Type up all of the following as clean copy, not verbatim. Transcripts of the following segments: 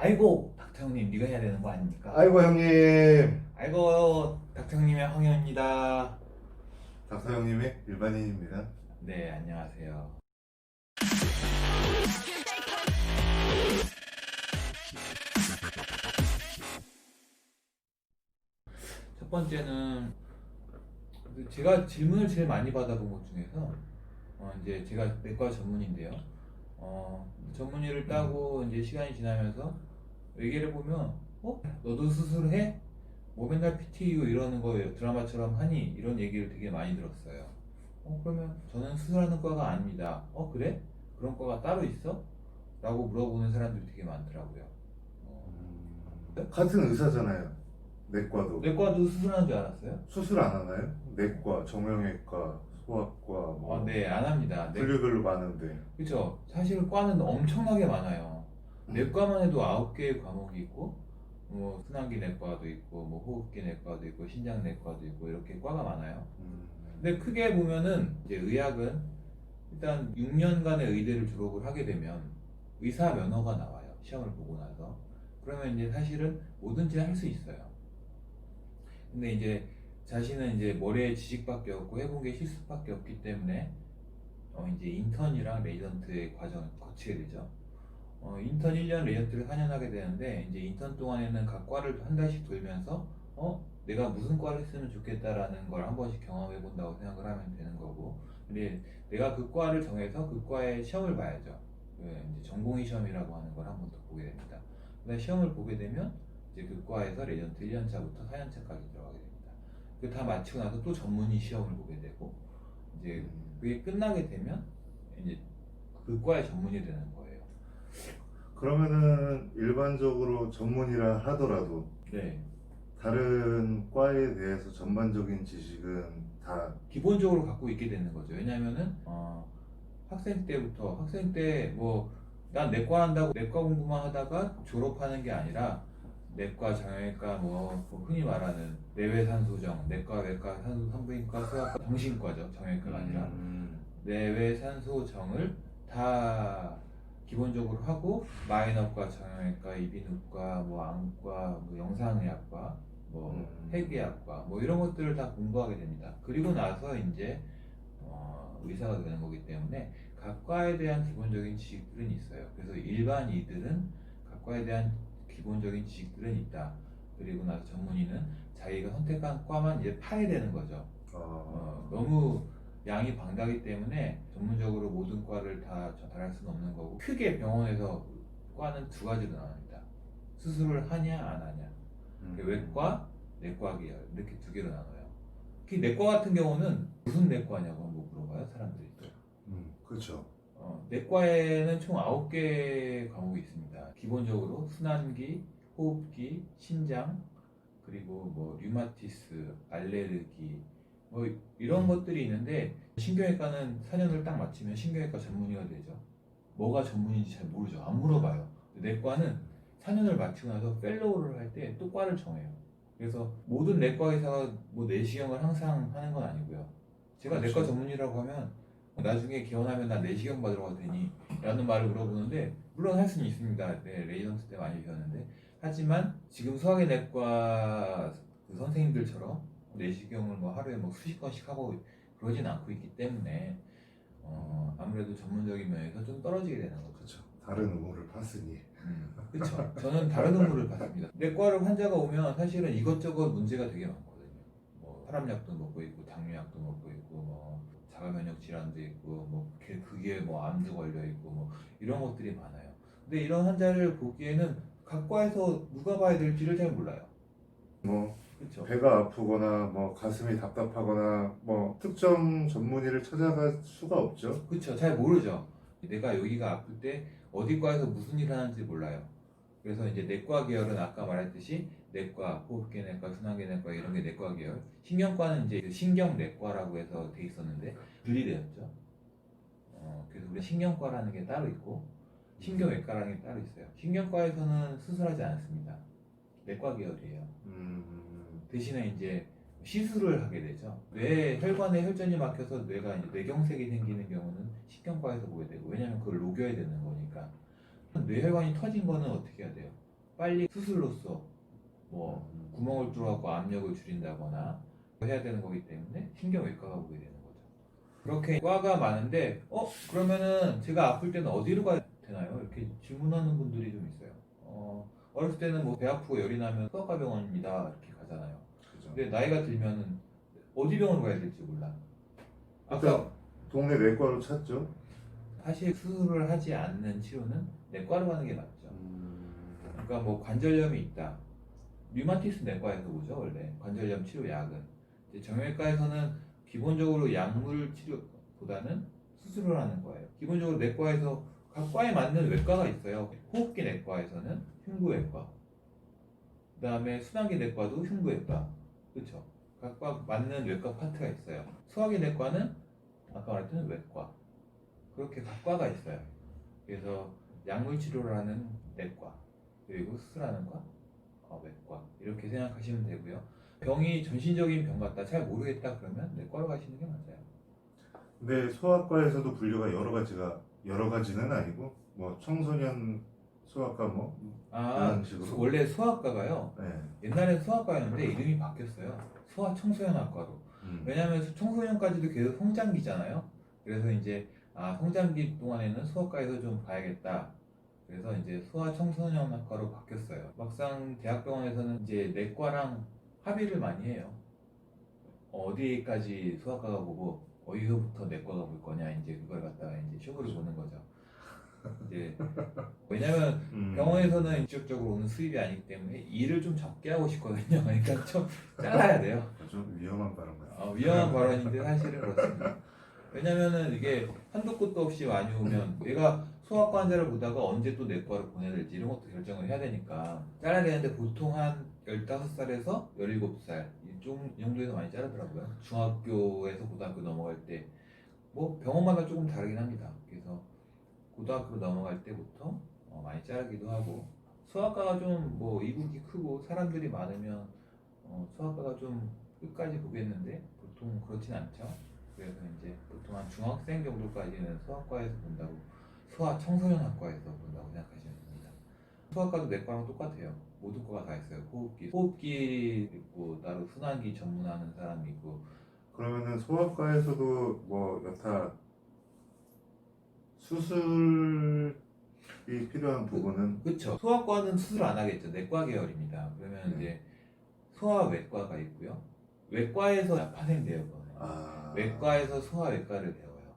아이고 닥터 형님 네가 해야 되는 거 아닙니까? 아이고 형님. 아이고 닥터 형님의 황현입니다. 닥터 형님의 일반인입니다. 네 안녕하세요. 첫 번째는 제가 질문을 제일 많이 받아본 것 중에서 이제 제가 내과 전문인데요. 전문의를 따고 이제 시간이 지나면서 얘기를 보면 너도 수술해? 뭐 맨날 PTU 이러는 거예요. 드라마처럼 하니? 이런 얘기를 되게 많이 들었어요. 그러면 저는 수술하는 과가 아닙니다. 그래? 그런 과가 따로 있어? 라고 물어보는 사람들이 되게 많더라고요. 같은 의사잖아요. 내과도. 내과도 수술하는 줄 알았어요? 수술 안 하나요? 내과, 정형외과, 소아과 뭐 네, 안 합니다. 분류별로 많은데. 그렇죠. 사실 과는 엄청나게 많아요. 내과만 해도 9개의 과목이 있고, 뭐 순환기 내과도 있고, 뭐 호흡기 내과도 있고, 신장 내과도 있고 이렇게 과가 많아요. 근데 크게 보면은 이제 의학은 일단 6년간의 의대를 졸업을 하게 되면 의사 면허가 나와요. 시험을 보고 나서. 그러면 이제 사실은 뭐든지 할 수 있어요. 근데 이제 자신은 이제 머리에 지식밖에 없고 해본 게 실습밖에 없기 때문에 이제 인턴이랑 레지던트의 과정을 거치게 되죠. 인턴 1년, 레지던트를 4년 하게 되는데 이제 인턴 동안에는 각 과를 한 달씩 돌면서 내가 무슨 과를 했으면 좋겠다라는 걸 한 번씩 경험해 본다고 생각을 하면 되는 거고, 근데 내가 그 과를 정해서 그 과의 시험을 봐야죠. 이제 전공의 시험이라고 하는 걸 한 번 더 보게 됩니다. 그다음 시험을 보게 되면 이제 그 과에서 레지던트 1년차부터 4년차까지 들어가게 됩니다. 그 다 마치고 나서 또 전문의 시험을 보게 되고, 이제 그게 끝나게 되면 이제 그 과의 전문이 되는 거예요. 그러면은 일반적으로 전문이라 하더라도 네. 다른 과에 대해서 전반적인 지식은 다 기본적으로 갖고 있게 되는 거죠. 왜냐면은 학생 때 뭐 난 내과 한다고 내과 공부만 하다가 졸업하는 게 아니라 내과, 정형외과, 뭐 흔히 말하는 내외산소정, 내과, 외과, 산부인과, 소아과, 정신과죠. 정형외과가 아니라 내외산소정을 다 기본적으로 하고 마이너과, 정형외과, 이비인후과, 뭐 안과, 뭐 영상의학과, 뭐 회계학과, 뭐 이런 것들을 다 공부하게 됩니다. 그리고 나서 이제 의사가 되는 거기 때문에 각 과에 대한 기본적인 지식들은 있어요. 그래서 일반이들은 각 과에 대한 기본적인 지식들은 있다. 그리고 나서 전문의는 자기가 선택한 과만 이제 파야 되는 거죠. 너무 양이 방다기 때문에 전문적으로 모든 과를 다 전달할 수는 없는 거고, 크게 병원에서 과는 두 가지로 나눕니다. 수술을 하냐 안 하냐. 외과, 내과 계열 이렇게 두 개로 나눠요. 특히 내과 같은 경우는 무슨 내과냐고 한번 물어봐요 사람들이 또. 그렇죠. 내과에는 총 9개 과목이 있습니다. 기본적으로 순환기, 호흡기, 신장, 그리고 뭐 류마티스, 알레르기 뭐 이런 것들이 있는데, 신경외과는 4년을 딱 마치면 신경외과 전문의가 되죠. 뭐가 전문인지 잘 모르죠. 안 물어봐요. 내과는 4년을 마치고 나서 펠로우를 할 때 또 과를 정해요. 그래서 모든 내과 의사가 뭐 내시경을 항상 하는 건 아니고요. 제가 그렇죠. 내과 전문의라고 하면 나중에 개원하면 나 내시경 받으러 갈 테니 라는 말을 물어보는데, 물론 할 수는 있습니다. 네, 레지던트 때 많이 배웠는데. 하지만 지금 소화기 내과 그 선생님들처럼 내시경을 뭐 하루에 뭐 수십 건씩 하고 그러진 않고 있기 때문에 아무래도 전문적인 면에서 좀 떨어지게 되는 거죠. 그렇죠. 다른 의무를 봤으니. 그렇죠. 저는 다른 의무를 받습니다. 내과를 환자가 오면 사실은 이것저것 문제가 되게 많거든요. 뭐 혈압약도 먹고 있고, 당뇨약도 먹고 있고, 뭐 자가면역 질환도 있고, 뭐 그게 뭐 암도 걸려 있고, 뭐 이런 것들이 많아요. 근데 이런 환자를 보기에는 각 과에서 누가 봐야 될지를 잘 몰라요. 뭐 그렇죠. 배가 아프거나 뭐 가슴이 답답하거나 뭐 특정 전문의를 찾아갈 수가 없죠. 그렇죠. 잘 모르죠. 내가 여기가 아플 때 어디 과에서 무슨 일을 하는지 몰라요. 그래서 이제 내과 계열은 아까 말했듯이 내과, 호흡기 내과, 순환기 내과 이런 게 내과 계열. 신경과는 이제 신경내과라고 해서 돼 있었는데 분리되었죠. 그래서 우리 신경과라는 게 따로 있고 신경외과라는 게 따로 있어요. 신경과에서는 수술하지 않습니다. 내과 계열이에요. 대신에 이제 시술을 하게 되죠. 뇌 혈관에 혈전이 막혀서 뇌가 이제 뇌경색이 생기는 경우는 신경과에서 보게 되고, 왜냐하면 그걸 녹여야 되는 거니까. 뇌혈관이 터진 거는 어떻게 해야 돼요? 빨리 수술로써 뭐 구멍을 뚫어갖고 압력을 줄인다거나 해야 되는 거기 때문에 신경외과가 보게 되는 거죠. 그렇게 과가 많은데 그러면은 제가 아플 때는 어디로 가야 되나요? 이렇게 질문하는 분들이 좀 있어요. 어렸을 때는 뭐 배 아프고 열이 나면 소아과 병원입니다 이렇게 가잖아요. 그죠. 근데 나이가 들면은 어디 병원 가야 될지 몰라. 일단 동네 내과로 찾죠. 사실 수술을 하지 않는 치료는 내과로 가는 게 맞죠. 그러니까 뭐 관절염이 있다. 류마티스 내과에서 보죠 원래 관절염 치료 약은. 이제 정형외과에서는 기본적으로 약물 치료보다는 수술을 하는 거예요. 기본적으로 내과에서 각 과에 맞는 외과가 있어요. 호흡기 내과에서는 흉부외과, 그다음에 순환기 내과도 흉부외과, 그렇죠? 각과 맞는 외과 파트가 있어요. 소화기 내과는 아까 말했던 외과, 그렇게 각 과가 있어요. 그래서 약물 치료를 하는 내과, 그리고 수술하는 과, 외과 이렇게 생각하시면 되고요. 병이 전신적인 병 같다, 잘 모르겠다 그러면 내과로 가시는 게 맞아요. 근데 소아과에서도 분류가 여러 가지는 아니고 뭐 청소년 소아과 뭐 그런 식으로. 원래 소아과가요. 네. 옛날엔 소아과였는데 이름이 바뀌었어요. 소아청소년학과로. 왜냐하면 청소년까지도 계속 성장기잖아요. 그래서 이제 성장기 동안에는 소아과에서 좀 봐야겠다. 그래서 이제 소아청소년학과로 바뀌었어요. 막상 대학병원에서는 이제 내과랑 합의를 많이 해요. 어디까지 소아과가 보고 어디서부터 내과가 볼 거냐 이제 그걸 갖다가 이제 쇼부를 보는 거죠. 이제 왜냐면 병원에서는 직접적으로 오는 수입이 아니기 때문에 일을 좀 적게 하고 싶거든요. 그러니까 좀 잘라야 돼요. 좀 위험한 발언가요. 위험한 발언인데 사실은 그렇습니다. 왜냐면은 이게 한도 끝도 없이 많이 오면 얘가 소아과 환자를 보다가 언제 또 내과로 보내야 될지 이런 것도 결정을 해야 되니까 잘라야 되는데 보통 한 15살에서 17살 이 정도에서 많이 자르더라고요. 중학교에서 고등학교 넘어갈 때 뭐 병원마다 조금 다르긴 합니다. 그래서 고등학교로 넘어갈 때부터 많이 자르기도 하고, 소아과가 좀 뭐 이북이 크고 사람들이 많으면 소아과가 좀 끝까지 보겠는데 보통 그렇진 않죠. 그래서 이제 보통 한 중학생 정도까지는 소아과에서 본다고, 소아청소년학과에서 본다고 생각하시면 됩니다. 소아과도 내과랑 똑같아요. 모든 과가 다 있어요. 호흡기 있고 따로 순환기 전문하는 사람이 있고. 그러면은 소아과에서도 뭐 여타 수술이 필요한 부분은 그렇죠. 소아과는 수술 안 하겠죠. 내과 계열입니다. 그러면 이제 소아외과가 있고요. 외과에서 파생돼요. 외과에서 소아외과를 배워요.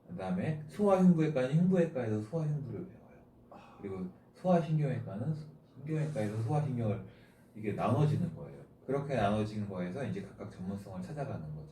그다음에 소아흉부외과는 흉부외과에서 소아흉부를 배워요. 그리고 소아신경외과는 신경외과에서 소아신경을 이게 나눠지는 거예요. 그렇게 나눠진 거에서 이제 각각 전문성을 찾아가는 거죠.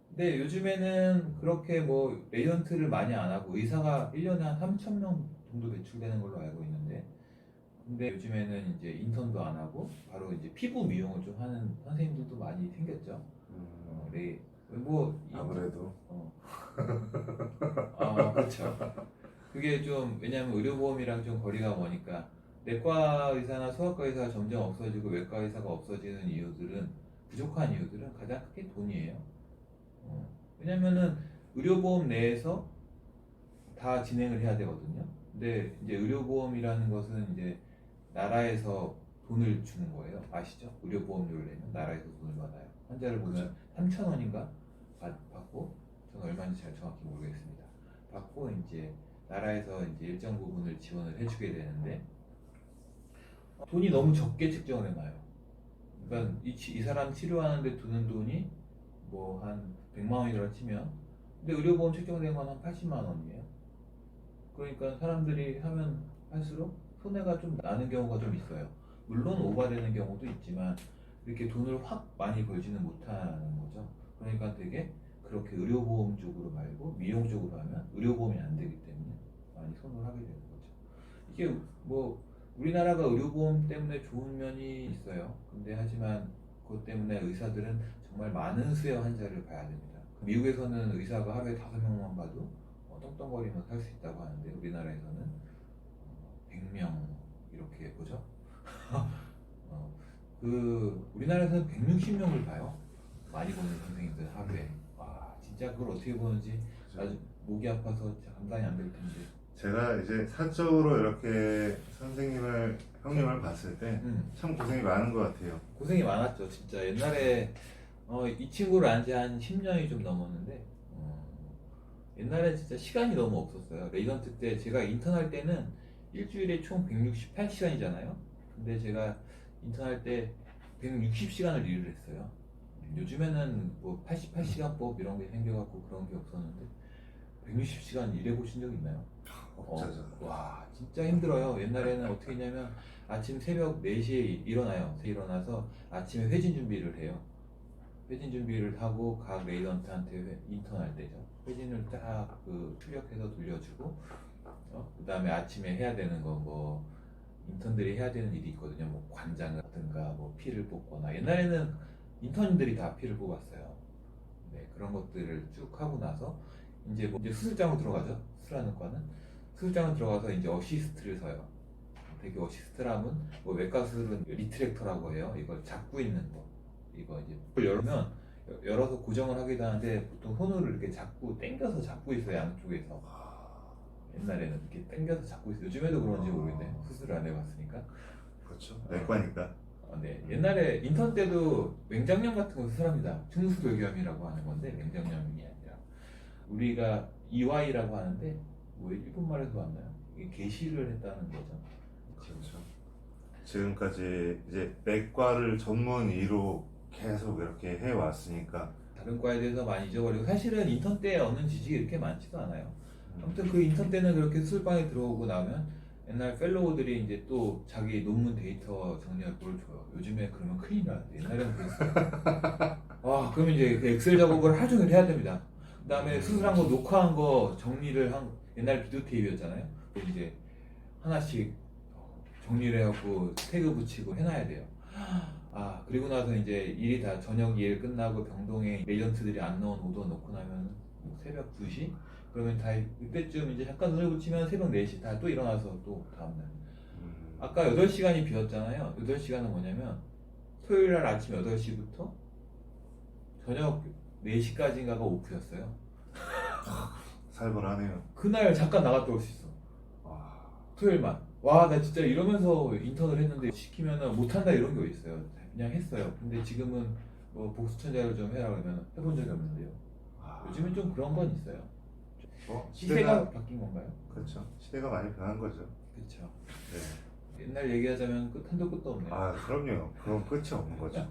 근데 요즘에는 그렇게 뭐 레이언트를 많이 안 하고 의사가 1년에 한 3,000명 정도 배출되는 걸로 알고 있는데, 근데 요즘에는 이제 인턴도 안 하고 바로 이제 피부 미용을 좀 하는 선생님들도 많이 생겼죠. 아무래도 그렇죠. 그게 좀 왜냐하면 의료보험이랑 좀 거리가 머니까 내과 의사나 소아과 의사가 점점 없어지고 외과 의사가 없어지는 이유들은, 부족한 이유들은 가장 크게 돈이에요. 왜냐면은 의료보험 내에서 다 진행을 해야 되거든요. 근데 이제 의료보험이라는 것은 이제 나라에서 돈을 주는 거예요. 아시죠? 의료보험료를 내면 나라에서 돈을 받아요. 환자를 보면 3,000원인가 받고, 저는 얼마인지 잘 정확히 모르겠습니다. 받고 이제 나라에서 이제 일정 부분을 지원을 해주게 되는데 돈이 너무 적게 측정을 해놔요. 그러니까 이 사람 치료하는데 드는 돈이 뭐 한 100만 원이라고 치면, 근데 의료보험 책정된 건 한 80만 원이에요. 그러니까 사람들이 하면 할수록 손해가 좀 나는 경우가 좀 있어요. 물론 오바되는 경우도 있지만 이렇게 돈을 확 많이 벌지는 못하는 거죠. 그러니까 되게 그렇게 의료보험 쪽으로 말고 미용 쪽으로 하면 의료보험이 안 되기 때문에 많이 선호를 하게 되는 거죠. 이게 뭐 우리나라가 의료보험 때문에 좋은 면이 있어요. 근데 하지만 그것 때문에 의사들은 정말 많은 수의 환자를 봐야 됩니다. 미국에서는 의사가 하루에 5명만 봐도 떵떵거리면서 살 수 있다고 하는데 우리나라에서는 100명 이렇게 보죠. 우리나라에서는 160명을 봐요. 많이 보는 선생님들 하루에. 와, 진짜 그걸 어떻게 보는지 아주 목이 아파서 감당이 안 될 텐데. 제가 이제 사적으로 이렇게 형님을 봤을 때 참 고생이 많은 것 같아요. 고생이 많았죠 진짜. 옛날에 이 친구를 안 지 한 10년이 좀 넘었는데 옛날에 진짜 시간이 너무 없었어요. 레이던트 때 제가 인턴할 때는 일주일에 총 168시간이잖아요. 근데 제가 인턴할 때 160시간을 일을 했어요. 요즘에는 뭐 88시간법 이런 게 생겨갖고 그런 게 없었는데 160시간 일해보신 적 있나요? 없자죠. 와 진짜 힘들어요. 옛날에는 어떻게 했냐면 아침 새벽 4시에 일어나요. 일어나서 아침에 회진 준비를 해요. 회진 준비를 하고 각 레이던트한테 인턴할 때죠. 회진을 딱 출력해서 돌려주고 그 다음에 아침에 해야 되는 거 뭐 인턴들이 해야 되는 일이 있거든요. 뭐 관장 같은가 뭐 피를 뽑거나 옛날에는 인턴들이 다 피를 뽑았어요. 네, 그런 것들을 쭉 하고 나서 이제 수술장으로 들어가죠. 수술하는 과는 수술장으로 들어가서 이제 어시스트를 서요. 되게 어시스트라면 뭐 외과 수술은 리트랙터라고 해요. 이걸 잡고 있는 거. 이거 이제 을 열면 열어서 고정을 하기도 하는데 보통 손으로 이렇게 당겨서 잡고 있어요. 양쪽에서. 옛날에는 이렇게 당겨서 잡고 있어요. 요즘에도 그런지 모르겠네. 수술을 안 해봤으니까. 그렇죠. 내과니까. 네. 옛날에 인턴 때도 맹장염 같은 거 수술합니다. 흉수돌기염이라고 하는 건데 맹장염이 아니라 우리가 EY라고 하는데 뭐 일본말에서 왔나요? 이게 개시를 했다는 거죠. 그렇죠. 지금까지 이제 내과를 전문의로 계속 이렇게 해왔으니까 다른 과에 대해서 많이 잊어버리고 사실은 인턴 때 얻는 지식이 이렇게 많지도 않아요. 아무튼 그 인턴 때는 그렇게 수술방에 들어오고 나면 옛날 펠로우들이 이제 또 자기 논문 데이터 정리할 걸 줘요. 요즘에 그러면 큰일 나는데 옛날에는 그랬어요. 와 그러면 이제 그 엑셀 작업을 하루 종일 해야 됩니다. 그 다음에 수술한 거 녹화한 거 정리를 한 옛날 비디오 테이프였잖아요. 그걸 이제 하나씩 정리를 해갖고 태그 붙이고 해놔야 돼요. 그리고 나서 이제 일이 다 저녁 일 끝나고 병동에 레이던트들이 안 넣은 오더 놓고 나면 뭐 새벽 2시? 그러면 다 이때쯤 이제 잠깐 눈을 붙이면 새벽 4시 다 또 일어나서 또 다음날 아까 8시간이 비었잖아요. 8시간은 뭐냐면 토요일날 아침 8시부터 저녁 4시까지인가가 오프였어요. 살벌하네요. 그날 잠깐 나갔다 올 수 있어. 토요일만. 와, 나 진짜 이러면서 인턴을 했는데 시키면은 못한다 이런 게 있어요. 그냥 했어요. 근데 지금은 뭐 복수천자를 좀 해라 그러면 해본 적이 없는데요. 요즘은 좀 그런 건 있어요. 시대가 바뀐 건가요? 그렇죠. 시대가 많이 변한 거죠. 그렇죠. 네. 옛날 얘기하자면 한도 끝도 없네요. 그럼요. 그건 끝이 없는 거죠.